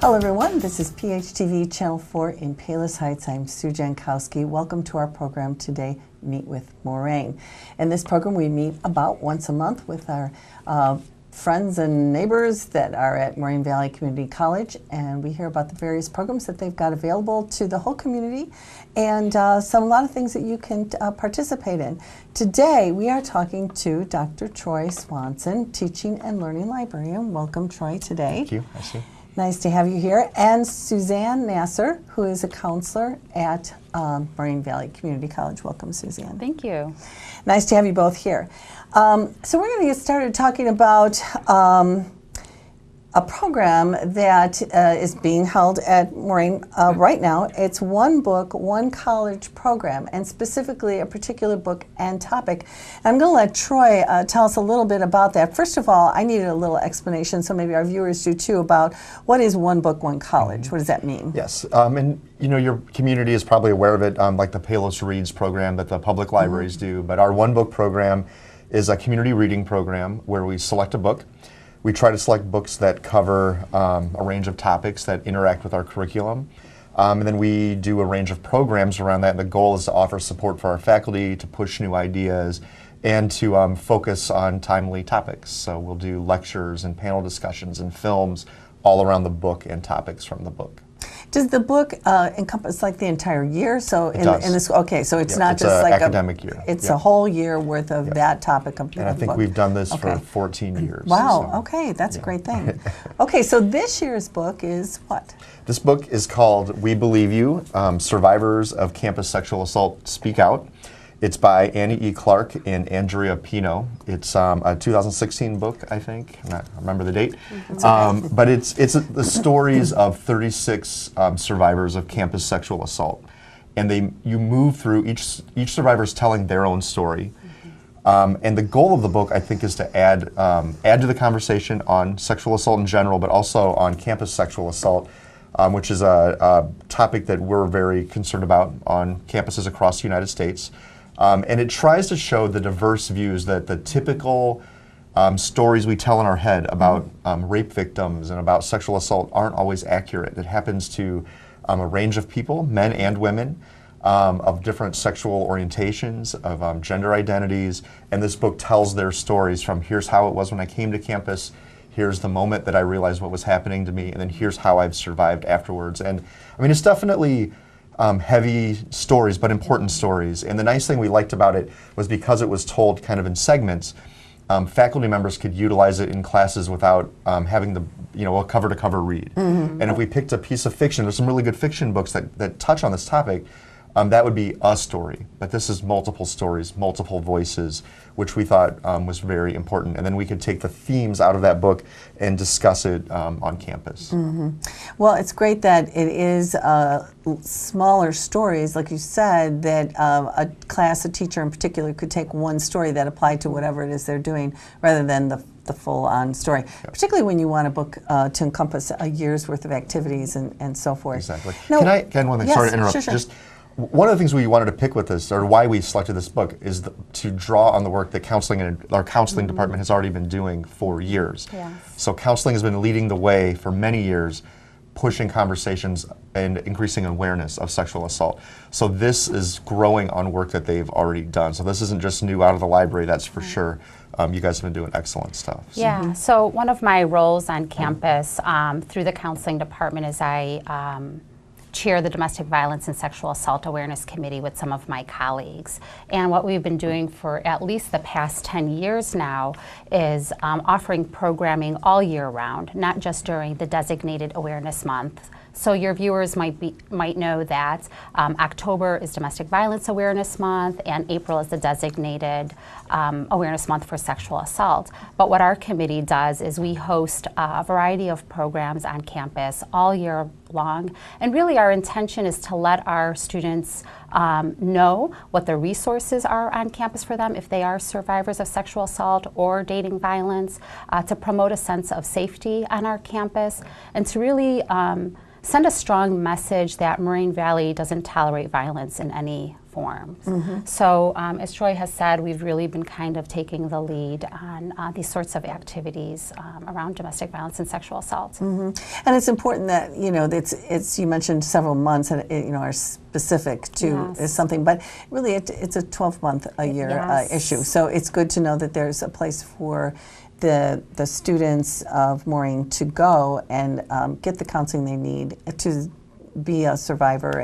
Hello everyone, this is PHTV Channel 4 in Palos Heights. I'm Sue Jankowski. Welcome to our program today, Meet with Moraine. In this program we meet about once a month with our friends and neighbors that are at Moraine Valley Community College, and we hear about the various programs that they've got available to the whole community and a lot of things that you can participate in. Today we are talking to Dr. Troy Swanson, Teaching and Learning Librarian. Welcome, Troy, today. Thank you. Nice to see you. Nice to have you here. And Suzanne Nasser, who is a counselor at Moraine Valley Community College. Welcome, Suzanne. Thank you. Nice to have you both here. So we're going to get started talking about a program that is being held at Moraine right now. It's one book, one college program, and specifically a particular book and topic. And I'm going to let Troy tell us a little bit about that. First of all, I needed a little explanation, so maybe our viewers do too, about what is one book, one college? What does that mean? Yes, and you know, your community is probably aware of it, like the Palos Reads program that the public libraries do, but our one book program is a community reading program where we select a book. We try to select books that cover a range of topics that interact with our curriculum. And then we do a range of programs around that. And the goal is to offer support for our faculty, to push new ideas, and to focus on timely topics. So we'll do lectures and panel discussions and films all around the book and topics from the book. Does the book encompass like the entire year? So in this, okay, so it's not it's just like academic year. It's a whole year worth of that topic of and I think book. we've done this for 14 years. Wow, so, okay, that's a great thing. Okay, so this year's book is what? This book is called We Believe You, Survivors of Campus Sexual Assault Speak Out. It's by Annie E. Clark and Andrea Pino. It's a 2016 book, I think. I don't remember the date. Okay. But it's the stories of 36 survivors of campus sexual assault. And you move through, each survivor's telling their own story. And the goal of the book, I think, is to add to the conversation on sexual assault in general, but also on campus sexual assault, which is a topic that we're very concerned about on campuses across the United States. And it tries to show the diverse views that the typical stories we tell in our head about rape victims and about sexual assault aren't always accurate. It happens to a range of people, men and women, of different sexual orientations, of gender identities, and this book tells their stories from here's how it was when I came to campus, here's the moment that I realized what was happening to me, and then here's how I've survived afterwards. And I mean, it's definitely heavy stories, but important stories. And the nice thing we liked about it was because it was told kind of in segments, faculty members could utilize it in classes without having a cover-to-cover read. And if we picked a piece of fiction, there's some really good fiction books that touch on this topic, that would be a story. But this is multiple stories, multiple voices, which we thought was very important. And then we could take the themes out of that book and discuss it on campus. Well, it's great that it is smaller stories, like you said, that a class, a teacher in particular, could take one story that applied to whatever it is they're doing, rather than the full-on story, particularly when you want a book to encompass a year's worth of activities and so forth. Exactly. Now, Can one thing, yes, sorry to interrupt, sure. just one of the things we wanted to pick with this, or why we selected this book, is to draw on the work that our counseling department has already been doing for years. Yes. So counseling has been leading the way for many years, pushing conversations and increasing awareness of sexual assault. So this is growing on work that they've already done. So this isn't just new out of the library, that's for sure. You guys have been doing excellent stuff. So. Yeah, so one of my roles on campus through the counseling department is I chair the Domestic Violence and Sexual Assault Awareness Committee with some of my colleagues. And what we've been doing for at least the past 10 years now is offering programming all year round, not just during the designated awareness month. So your viewers might know that October is Domestic Violence Awareness Month and April is the designated awareness month for sexual assault. But what our committee does is we host a variety of programs on campus all year long. And really our intention is to let our students know what the resources are on campus for them if they are survivors of sexual assault or dating violence, to promote a sense of safety on our campus, and to really send a strong message that Moraine Valley doesn't tolerate violence in any forms. So as Troy has said, we've really been kind of taking the lead on these sorts of activities around domestic violence and sexual assault. And it's important that, you know, it's you mentioned several months and it, you know, are specific to something, but really it's a 12-month a year issue. So it's good to know that there's a place for the students of Moraine to go and get the counseling they need to be a survivor,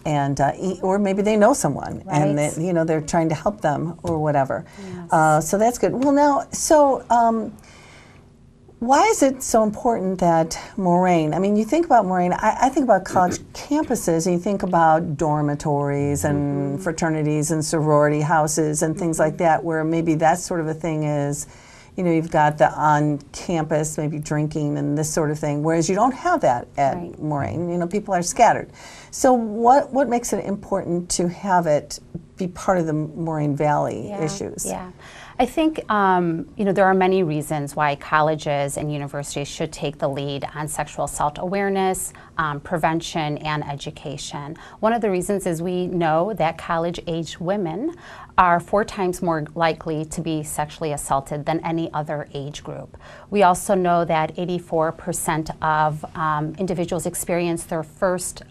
and or maybe they know someone and that, you know, they're trying to help them or whatever. So that's good. Well, now, so why is it so important that Moraine, I mean, you think about Moraine, I think about college campuses, and you think about dormitories and fraternities and sorority houses and things like that, where maybe that sort of a thing is, you know, you've got the on-campus, maybe drinking and this sort of thing, whereas you don't have that at Moraine. You know, people are scattered. So what makes it important to have it be part of the Moraine Valley issues? I think, you know, there are many reasons why colleges and universities should take the lead on sexual assault awareness, prevention, and education. One of the reasons is we know that college-age women are 4 times more likely to be sexually assaulted than any other age group. We also know that 84% of individuals experience their first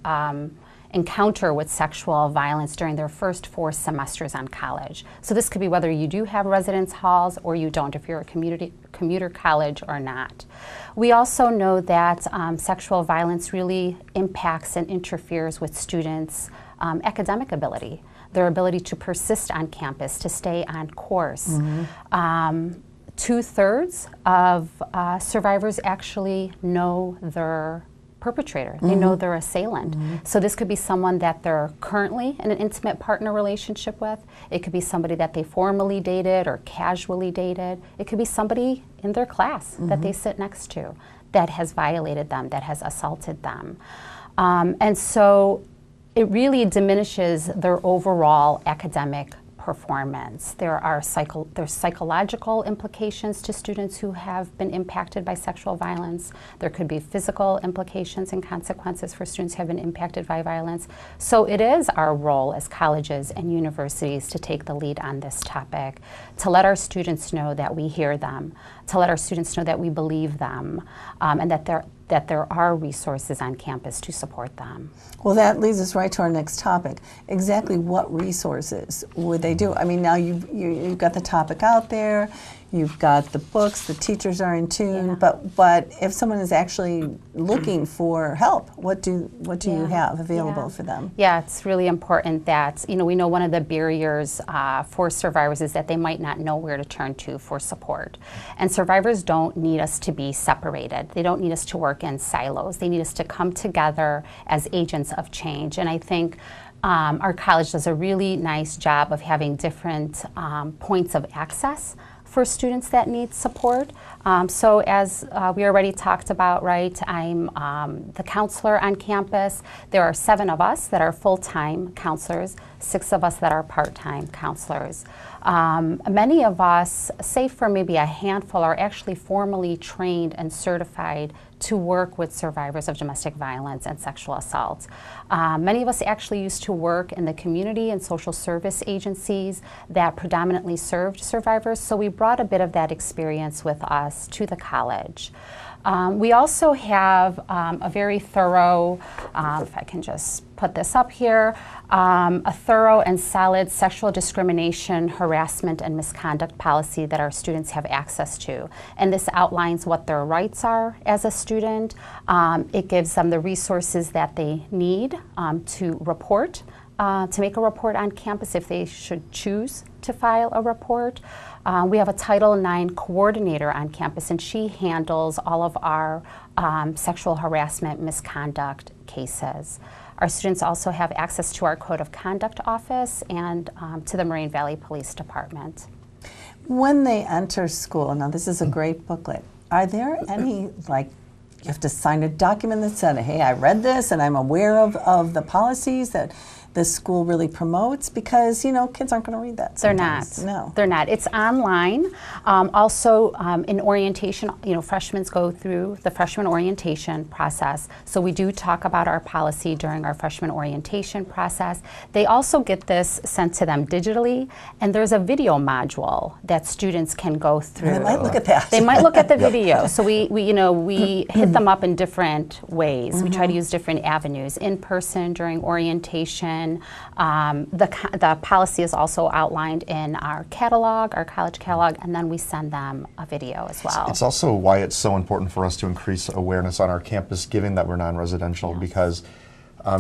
encounter with sexual violence during their first 4 semesters on college. So this could be whether you do have residence halls or you don't, if you're a commuter college or not. We also know that sexual violence really impacts and interferes with students' academic ability, their ability to persist on campus, to stay on course. 2/3 of survivors actually know their perpetrator. They know their assailant. So this could be someone that they're currently in an intimate partner relationship with. It could be somebody that they formally dated or casually dated. It could be somebody in their class that they sit next to that has violated them, that has assaulted them. And so it really diminishes their overall academic performance. There's psychological implications to students who have been impacted by sexual violence. There could be physical implications and consequences for students who have been impacted by violence. So it is our role as colleges and universities to take the lead on this topic, to let our students know that we hear them, to let our students know that we believe them, and that there are resources on campus to support them. Well, that leads us right to our next topic. Exactly what resources would they do? I mean, now you've got the topic out there, you've got the books, the teachers are in tune, but if someone is actually looking for help, what do you have available for them? Yeah, it's really important that, you know, we know one of the barriers for survivors is that they might not know where to turn to for support. And survivors don't need us to be separated. They don't need us to work in silos. They need us to come together as agents of change. And I think our college does a really nice job of having different points of access for students that need support. So as we already talked about, right, I'm the counselor on campus. There are 7 of us that are full-time counselors, 6 of us that are part-time counselors. Many of us, save for maybe a handful, are actually formally trained and certified to work with survivors of domestic violence and sexual assault. Many of us actually used to work in the community and social service agencies that predominantly served survivors, so we brought a bit of that experience with us to the college. We also have a very thorough, if I can just put this up here, a thorough and solid sexual discrimination, harassment, and misconduct policy that our students have access to. And this outlines what their rights are as a student. It gives them the resources that they need to report, to make a report on campus if they should choose to file a report. We have a Title IX coordinator on campus, and she handles all of our sexual harassment, misconduct cases. Our students also have access to our Code of Conduct office and to the Moraine Valley Police Department. When they enter school, now this is a great booklet, are there any, like, you have to sign a document that said, hey, I read this and I'm aware of the policies that the school really promotes? Because, you know, kids aren't going to read that They're sometimes. not. No. They're not. It's online. Also, in orientation, you know, freshmen go through the freshman orientation process. So we do talk about our policy during our freshman orientation process. They also get this sent to them digitally, and there's a video module that students can go through. They might look at that. They might look at the video. So we hit them up in different ways. We try to use different avenues. In person during orientation. The policy is also outlined in our catalog, our college catalog, and then we send them a video as well. It's also why it's so important for us to increase awareness on our campus, given that we're non-residential, because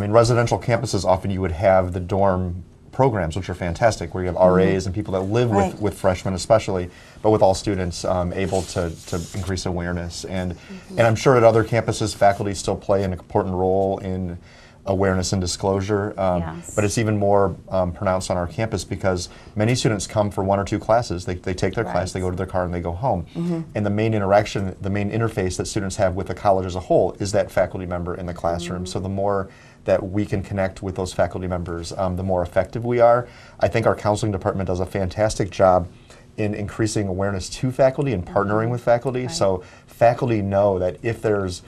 in residential campuses, often you would have the dorm programs, which are fantastic, where you have RAs and people that live with freshmen especially, but with all students able to increase awareness. And I'm sure at other campuses, faculty still play an important role in awareness and disclosure, but it's even more pronounced on our campus because many students come for 1 or 2 classes. They take their class, they go to their car, and they go home. And the main interaction, the main interface that students have with the college as a whole is that faculty member in the classroom. So the more that we can connect with those faculty members, the more effective we are. I think our counseling department does a fantastic job in increasing awareness to faculty and partnering with faculty. So faculty know that if there's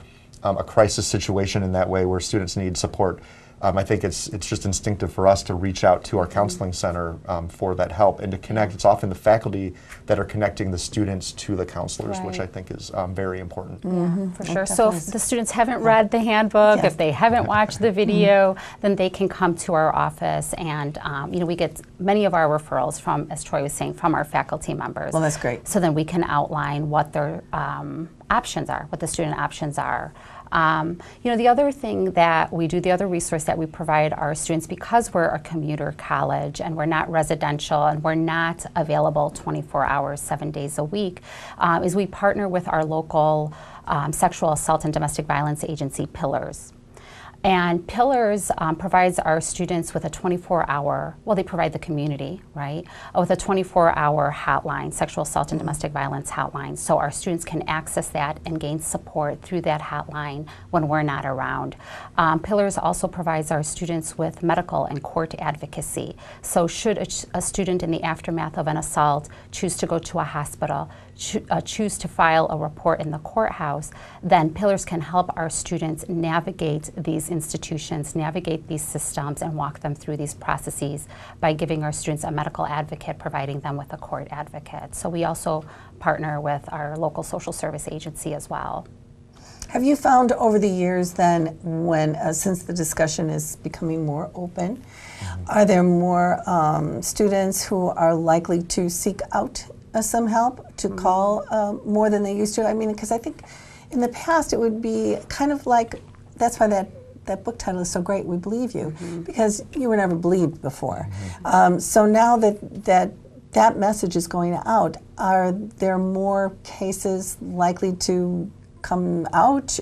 a crisis situation in that way where students need support, I think it's just instinctive for us to reach out to our counseling center for that help and to connect. It's often the faculty that are connecting the students to the counselors, which I think is very important. For sure. So if the students haven't read the handbook, if they haven't watched the video, then they can come to our office, and you know, we get many of our referrals from, as Troy was saying, from our faculty members. Well, that's great. So then we can outline what their options are, what the student options are. You know, the other thing that we do, the other resource that we provide our students, because we're a commuter college and we're not residential and we're not available 24 hours, 7 days a week, is we partner with our local sexual assault and domestic violence agency, Pillars. And Pillars provides our students with a 24-hour, well, they provide the community, right, with a 24-hour hotline, sexual assault and domestic violence hotline. So our students can access that and gain support through that hotline when we're not around. Pillars also provides our students with medical and court advocacy. So should a student in the aftermath of an assault choose to go to a hospital, choose to file a report in the courthouse, then Pillars can help our students navigate these institutions, navigate these systems, and walk them through these processes by giving our students a medical advocate, providing them with a court advocate. So we also partner with our local social service agency as well. Have you found over the years then, when since the discussion is becoming more open, are there more students who are likely to seek out some help, to call more than they used to? I mean, because I think in the past it would be kind of like, that's why that book title is so great, We Believe You, because you were never believed before. So now that message is going out, are there more cases likely to come out,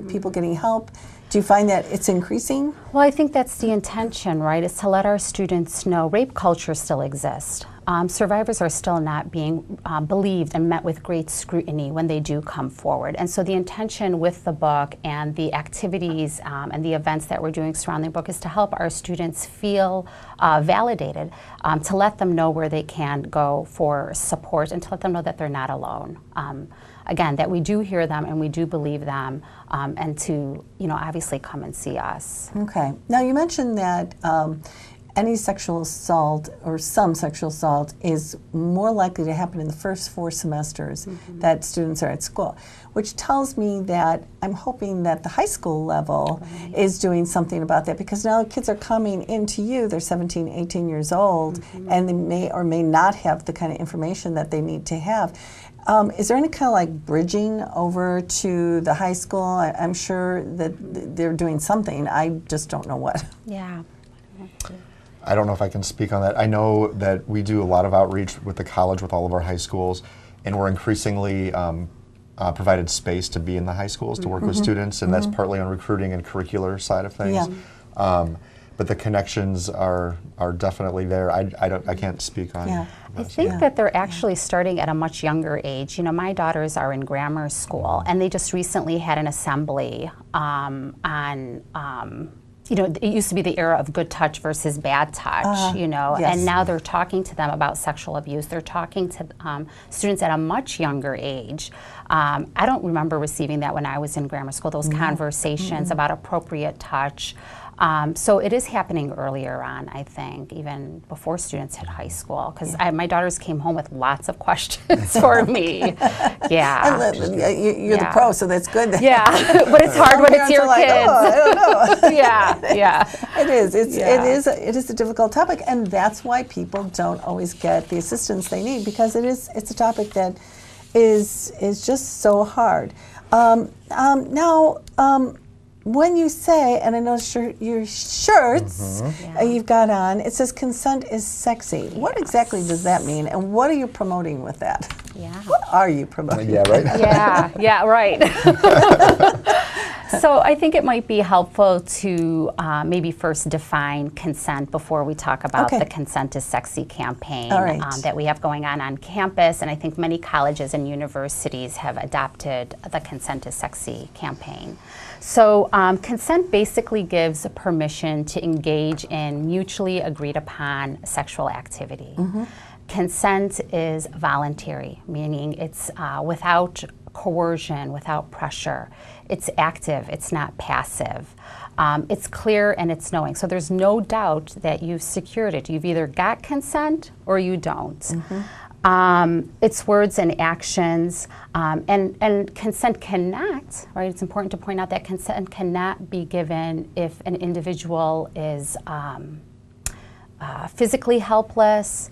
people getting help? Do you find that it's increasing? Well, I think that's the intention, right, is to let our students know rape culture still exists. Survivors are still not being believed and met with great scrutiny when they do come forward. And so the intention with the book and the activities and the events that we're doing surrounding the book is to help our students feel validated, to let them know where they can go for support, and to let them know that they're not alone. Again, that we do hear them and we do believe them, and to, you know, obviously come and see us. Okay. Now you mentioned that any sexual assault or some sexual assault is more likely to happen in the first 4 semesters that students are at school, which tells me that I'm hoping that the high school level is doing something about that, because now kids are coming into you, they're 17, 18 years old, and they may or may not have the kind of information that they need to have. Is there any kind of like bridging over to the high school? I'm sure that they're doing something. I just don't know what. Yeah. I don't know if I can speak on that. I know that we do a lot of outreach with the college, with all of our high schools, and we're increasingly provided space to be in the high schools to work with students, and that's partly on recruiting and curricular side of things. But the connections are definitely there. I can't speak on. I think that they're actually starting at a much younger age. You know, my daughters are in grammar school, and they just recently had an assembly on it used to be the era of good touch versus bad touch, Yes. and now they're talking to them about sexual abuse. They're talking to students at a much younger age. I don't remember receiving that when I was in grammar school, those conversations about appropriate touch. So it is happening earlier on, I think, even before students hit high school, because my daughters came home with lots of questions for me. Yeah. You're the pro, so that's good. Yeah, but it's hard when it's your kids. I don't know. Yeah. It is. It is a difficult topic, and that's why people don't always get the assistance they need, because it's a topic that is just so hard. Now. When you say, and I know your shirts you've got on, it says consent is sexy. What exactly does that mean, and what are you promoting with that? Yeah. What are you promoting? Yeah, right? Yeah, right. So I think it might be helpful to maybe first define consent before we talk about the Consent is Sexy campaign that we have going on campus, and I think many colleges and universities have adopted the Consent is Sexy campaign. So consent basically gives permission to engage in mutually agreed upon sexual activity. Consent is voluntary, meaning it's without coercion, without pressure. It's active, it's not passive. It's clear and it's knowing. So there's no doubt that you've secured it. You've either got consent or you don't. It's words and actions, and consent cannot, right? It's important to point out that consent cannot be given if an individual is physically helpless,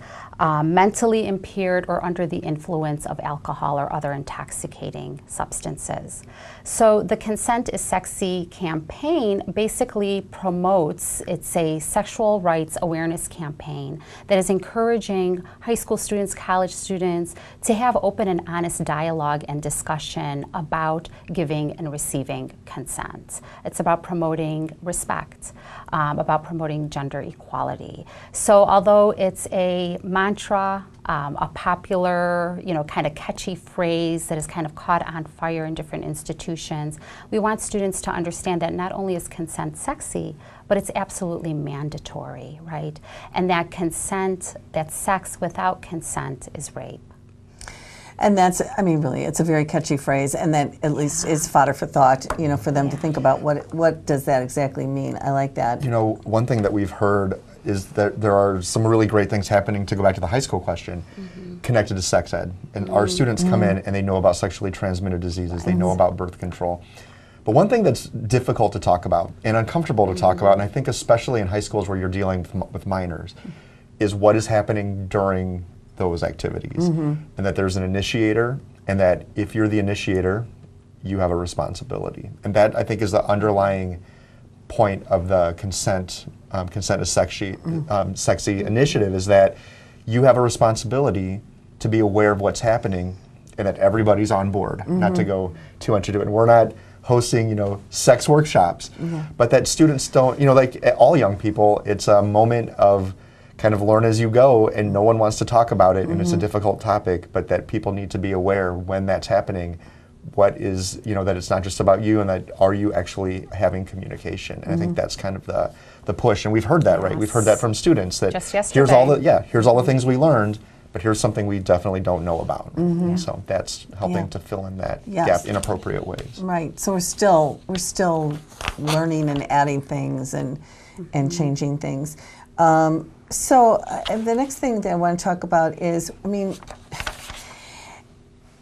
mentally impaired, or under the influence of alcohol or other intoxicating substances. So the Consent is Sexy campaign basically promotes, it's a sexual rights awareness campaign that is encouraging high school students, college students to have open and honest dialogue and discussion about giving and receiving consent. It's about promoting respect, about promoting gender equality. So although it's a mantra, a popular, kind of catchy phrase that is kind of caught on fire in different institutions, we want students to understand that not only is consent sexy, but it's absolutely mandatory, right? And that consent, that sex without consent is rape. And that's, really, it's a very catchy phrase, and that at least is fodder for thought, for them to think about what does that exactly mean. I like that. One thing that we've heard is that there are some really great things happening, to go back to the high school question, connected to sex ed. And our students come in and they know about sexually transmitted diseases, they know about birth control. But one thing that's difficult to talk about and uncomfortable to talk about, and I think especially in high schools where you're dealing with minors, is what is happening during those activities. And that there's an initiator, and that if you're the initiator, you have a responsibility. And that, I think, is the underlying point of the Consent is Sexy initiative, is that you have a responsibility to be aware of what's happening and that everybody's on board, not to go too much into it. And we're not hosting, sex workshops, but that students don't, like all young people, it's a moment of kind of learn as you go, and no one wants to talk about it, and it's a difficult topic, but that people need to be aware when that's happening, what is, that it's not just about you, and that are you actually having communication? And I think that's kind of the push, and we've heard that, right? We've heard that from students, that just yesterday. here's all the things we learned, but here's something we definitely don't know about. So that's helping to fill in that gap in appropriate ways. Right. So we're still learning and adding things and changing things. So the next thing that I want to talk about is,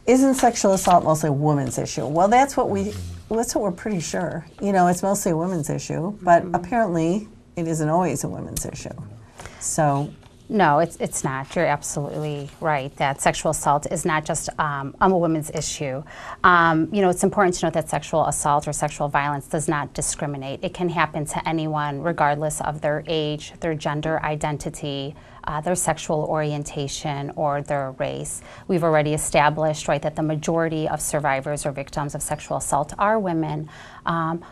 isn't sexual assault mostly a women's issue? Well, that's what we're pretty sure. It's mostly a women's issue, but apparently it isn't always a women's issue. So. No, it's not. You're absolutely right that sexual assault is not just a women's issue. It's important to note that sexual assault or sexual violence does not discriminate. It can happen to anyone regardless of their age, their gender identity, their sexual orientation, or their race. We've already established, right, that the majority of survivors or victims of sexual assault are women,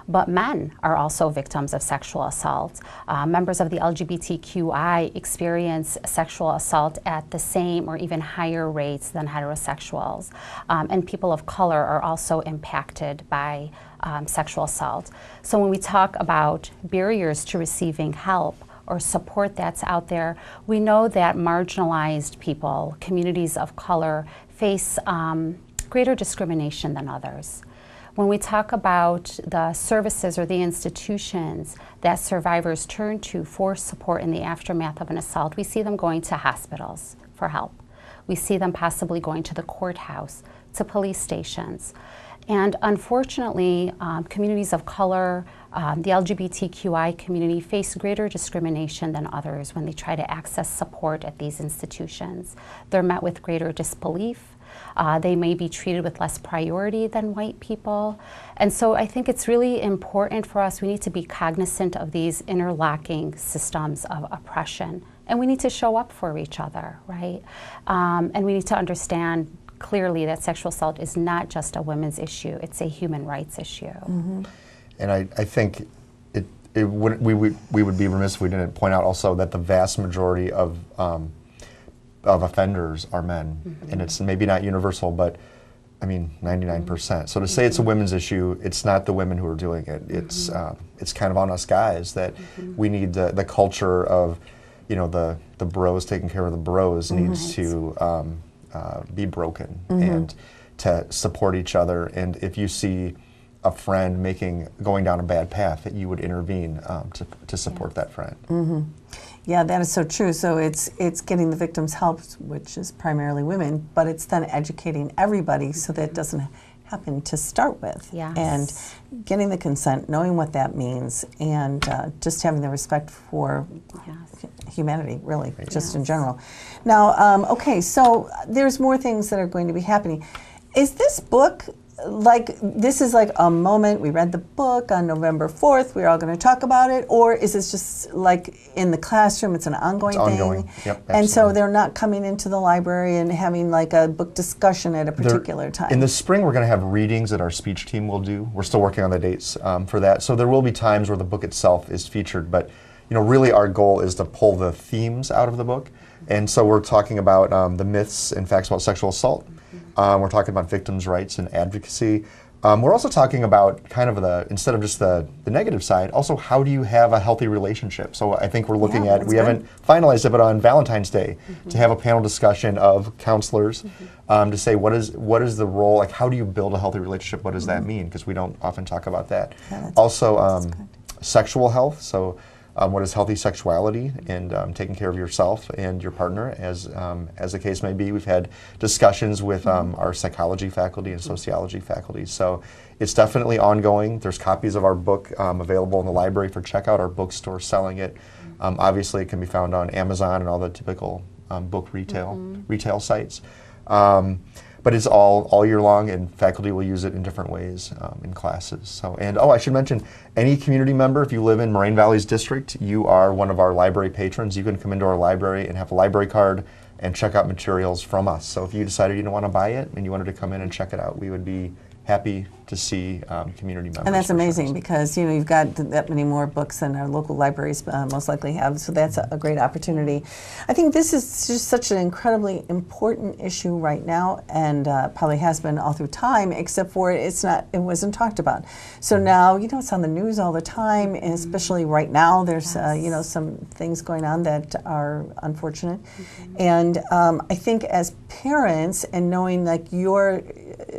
but men are also victims of sexual assault. Members of the LGBTQI experience experience sexual assault at the same or even higher rates than heterosexuals. And people of color are also impacted by sexual assault. So when we talk about barriers to receiving help or support that's out there, we know that marginalized people, communities of color, face greater discrimination than others. When we talk about the services or the institutions that survivors turn to for support in the aftermath of an assault, we see them going to hospitals for help. We see them possibly going to the courthouse, to police stations. And unfortunately, communities of color, the LGBTQI community face greater discrimination than others when they try to access support at these institutions. They're met with greater disbelief. They may be treated with less priority than white people. And so I think it's really important for us, we need to be cognizant of these interlocking systems of oppression. And we need to show up for each other, right? And we need to understand clearly that sexual assault is not just a women's issue, it's a human rights issue. Mm-hmm. And I think we would be remiss if we didn't point out also that the vast majority of offenders are men. Mm-hmm. And it's maybe not universal, but I mean 99%. So to say it's a women's issue, it's not the women who are doing it. It's kind of on us guys that we need the culture of, you know, the bros taking care of the bros needs to be broken and to support each other. And if you see a friend going down a bad path, that you would intervene to support that friend. Yeah, that is so true. So it's getting the victims help, which is primarily women, but it's then educating everybody so that it doesn't happen to start with. Yes. And getting the consent, knowing what that means, and just having the respect for humanity, really, just in general. Now, okay, so there's more things that are going to be happening. Is this book this is like a moment, we read the book on November 4th, we're all going to talk about it, or is this just like in the classroom, it's an ongoing thing? Ongoing, yep, absolutely. And so they're not coming into the library and having like a book discussion at a particular time? In the spring, we're going to have readings that our speech team will do. We're still working on the dates for that. So there will be times where the book itself is featured, but you know, really our goal is to pull the themes out of the book. And so we're talking about the myths and facts about sexual assault. We're talking about victims' rights and advocacy. We're also talking about kind of instead of just the negative side, also how do you have a healthy relationship? So I think we're looking at, we haven't finalized it, but on Valentine's Day, to have a panel discussion of counselors to say what is the role, like how do you build a healthy relationship? What does that mean? Because we don't often talk about that. Yeah, also, sexual health. So what is healthy sexuality and taking care of yourself and your partner, as the case may be. We've had discussions with our psychology faculty and sociology faculty. So it's definitely ongoing. There's copies of our book available in the library for checkout. Our bookstore selling it. Obviously, it can be found on Amazon and all the typical book retail sites. But it's all year long, and faculty will use it in different ways in classes. So, and I should mention, any community member, if you live in Moraine Valley's district, you are one of our library patrons. You can come into our library and have a library card and check out materials from us. So if you decided you didn't want to buy it and you wanted to come in and check it out, we would be happy to see community members. And that's amazing because you've got that many more books than our local libraries most likely have, so that's a great opportunity. I think this is just such an incredibly important issue right now, and probably has been all through time, except for it wasn't talked about. So now, it's on the news all the time, and especially right now, there's some things going on that are unfortunate. And I think as parents, and knowing like your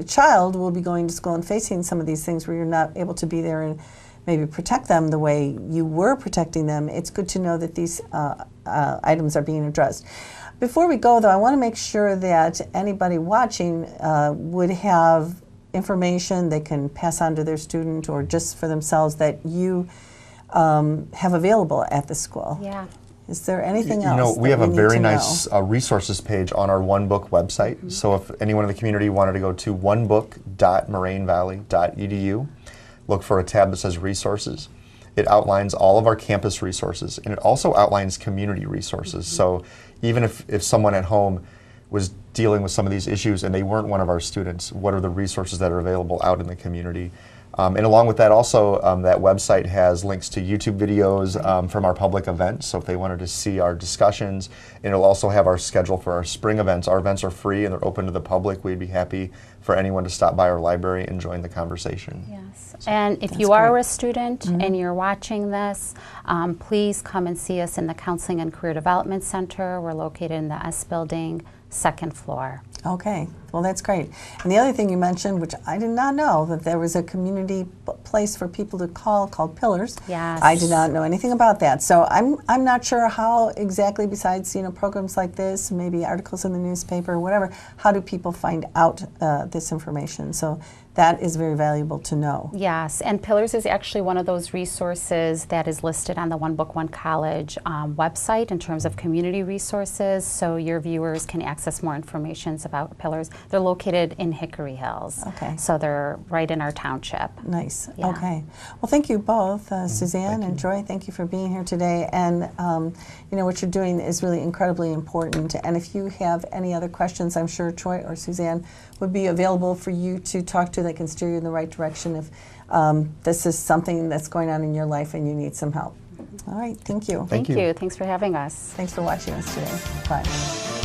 child will be going to school and facing some of these things where you're not able to be there and maybe protect them the way you were protecting them, it's good to know that these items are being addressed. Before we go, though, I want to make sure that anybody watching would have information they can pass on to their student or just for themselves that you have available at the school. Yeah. Is there anything else? We have a very nice resources page on our One Book website. So if anyone in the community wanted to go to onebook.morainevalley.edu, look for a tab that says resources. It outlines all of our campus resources, and it also outlines community resources. So even if someone at home was dealing with some of these issues and they weren't one of our students, what are the resources that are available out in the community? And along with that also, that website has links to YouTube videos from our public events, so if they wanted to see our discussions, and it'll also have our schedule for our spring events. Our events are free and they're open to the public. We'd be happy for anyone to stop by our library and join the conversation. Yes, and if you are a student and you're watching this, please come and see us in the Counseling and Career Development Center. We're located in the S Building, 2nd floor. Okay, well that's great. And the other thing you mentioned, which I did not know, that there was a community place for people to call called Pillars. Yes. I did not know anything about that. So I'm not sure how exactly, besides programs like this, maybe articles in the newspaper, whatever, how do people find out this information? So that is very valuable to know. Yes, and Pillars is actually one of those resources that is listed on the One Book, One College website in terms of community resources, so your viewers can access more information about Pillars. They're located in Hickory Hills. Okay. So they're right in our township. Nice. Yeah. Okay. Well, thank you both, Suzanne and Joy. Thank you for being here today. And what you're doing is really incredibly important. And if you have any other questions, I'm sure Joy or Suzanne would be available for you to talk to. They can steer you in the right direction if this is something that's going on in your life and you need some help. All right. Thank you. Thank you. Thanks for having us. Thanks for watching us today. Bye.